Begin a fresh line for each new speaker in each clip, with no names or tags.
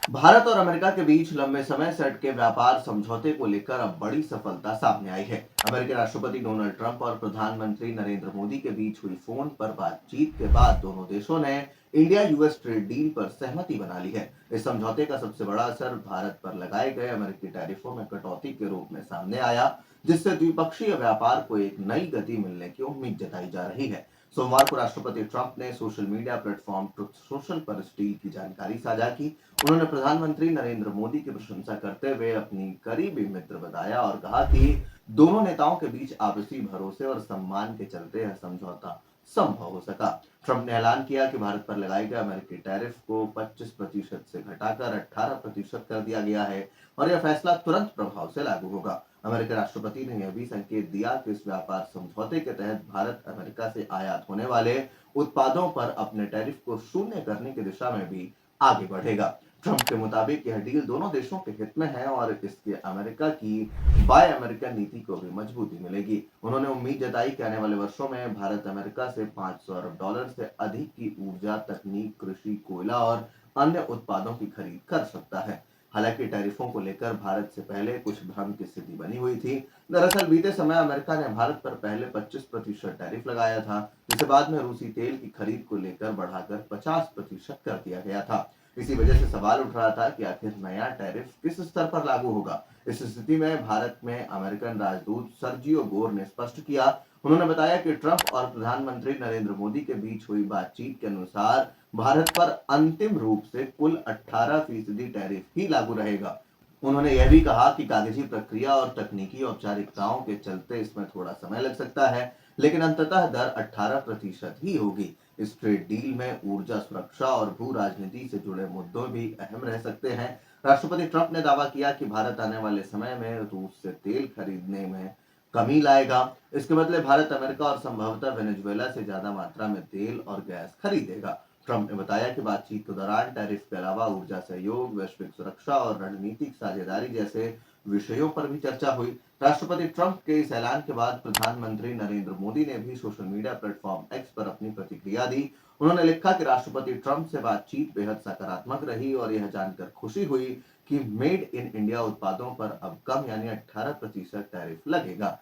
भारत और अमेरिका के बीच लंबे समय से अटके व्यापार समझौते को लेकर अब बड़ी सफलता सामने आई है। अमेरिकी राष्ट्रपति डोनाल्ड ट्रंप और प्रधानमंत्री नरेंद्र मोदी के बीच हुई फोन पर बातचीत के बाद दोनों देशों ने इंडिया यूएस ट्रेड डील पर सहमति बना ली है। इस समझौते का सबसे बड़ा असर भारत पर लगाए गए अमेरिकी टैरिफों में कटौती के रूप में सामने आया, जिससे द्विपक्षीय व्यापार को एक नई गति मिलने की उम्मीद जताई जा रही है। सोमवार को राष्ट्रपति ट्रंप ने social media platform truth social पर इस डील की जानकारी साझा की। उन्होंने प्रधानमंत्री नरेंद्र मोदी की प्रशंसा करते हुए अपनी करीबी मित्र बताया और कहा कि दोनों नेताओं के बीच आपसी भरोसे और सम्मान के चलते यह समझौता संभव हो सका। ट्रंप ने ऐलान किया कि भारत पर लगाए गए अमेरिकी टैरिफ को 25% से घटाकर 18% कर दिया गया है और यह फैसला तुरंत प्रभाव से लागू होगा। अमेरिकी राष्ट्रपति ने यह भी संकेत दिया कि इस व्यापार समझौते के तहत भारत अमेरिका से आयात होने वाले उत्पादों पर अपने टैरिफ को शून्य करने की दिशा में भी आगे बढ़ेगा। ट्रंप के मुताबिक यह डील दोनों देशों के हित में है और इससे अमेरिका की बाय अमेरिकन नीति को भी मजबूती मिलेगी। उन्होंने उम्मीद जताई कि आने वाले वर्षों में भारत अमेरिका से $500 अरब से अधिक की ऊर्जा, तकनीक, कृषि, कोयला और अन्य उत्पादों की खरीद कर सकता है। हालांकि टैरिफों को लेकर भारत से पहले कुछ भ्रम की स्थिति बनी हुई थी। दरअसल बीते समय अमेरिका ने भारत पर पहले 25% टैरिफ लगाया था, जिसे बाद में रूसी तेल की खरीद को लेकर बढ़ाकर 50% कर दिया गया था। इसी वजह से सवाल उठ रहा था कि आखिर नया टैरिफ किस स्तर पर लागू होगा। इस स्थिति में भारत में अमेरिकन राजदूत सर्जियो गोर ने स्पष्ट किया। उन्होंने बताया कि ट्रंप और प्रधानमंत्री नरेंद्र मोदी के बीच हुई बातचीत के अनुसार भारत पर अंतिम रूप से कुल 18% टैरिफ ही लागू रहेगा। उन्होंने यह भी कहा कि कागजी प्रक्रिया और तकनीकी औपचारिकताओं के चलते इसमें थोड़ा समय लग सकता है, लेकिन अंततः दर 18% ही होगी। इस ट्रेड डील में ऊर्जा सुरक्षा और भू राजनीति से जुड़े मुद्दों भी अहम रह सकते हैं। राष्ट्रपति ट्रंप ने दावा किया कि भारत आने वाले समय में रूस से तेल खरीदने में कमी लाएगा। इसके बदले भारत अमेरिका और संभवतः वेनेजुएला से ज्यादा मात्रा में तेल और गैस खरीदेगा। ट्रंप ने बताया कि बातचीत के दौरान टैरिफ के अलावा ऊर्जा सहयोग, वैश्विक सुरक्षा और रणनीतिक साझेदारी जैसे विषयों पर भी चर्चा हुई। राष्ट्रपति ट्रंप के इस ऐलान के बाद प्रधानमंत्री नरेंद्र मोदी ने भी सोशल मीडिया प्लेटफॉर्म एक्स पर अपनी प्रतिक्रिया दी। उन्होंने लिखा कि राष्ट्रपति ट्रंप से बातचीत बेहद सकारात्मक रही और यह जानकर खुशी हुई कि मेड इन इंडिया उत्पादों पर अब कम यानी 18% टैरिफ लगेगा।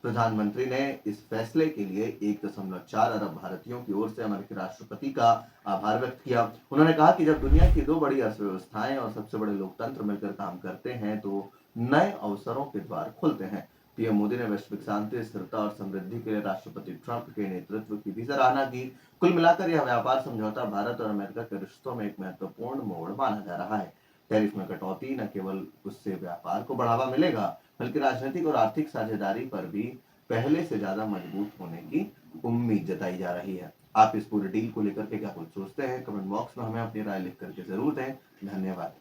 प्रधानमंत्री ने इस फैसले के लिए 1.4 अरब भारतीयों की ओर से अमेरिकी राष्ट्रपति का आभार व्यक्त किया। उन्होंने कहा कि जब दुनिया की दो बड़ी अर्थव्यवस्थाएं और सबसे बड़े लोकतंत्र मिलकर काम करते हैं तो नए अवसरों के द्वार खुलते हैं। पीएम मोदी ने वैश्विक शांति, स्थिरता और समृद्धि के लिए राष्ट्रपति ट्रंप के नेतृत्व की भी सराहना की। कुल मिलाकर यह व्यापार समझौता भारत और अमेरिका के रिश्तों में एक महत्वपूर्ण मोड़ माना जा रहा है। टैरिफ में कटौती न केवल उससे व्यापार को बढ़ावा मिलेगा, बल्कि राजनीतिक और आर्थिक साझेदारी पर भी पहले से ज्यादा मजबूत होने की उम्मीद जताई जा रही है। आप इस पूरे डील को लेकर के क्या कुछ सोचते हैं? कमेंट बॉक्स में हमें अपनी राय लिख करके जरूर दें। धन्यवाद।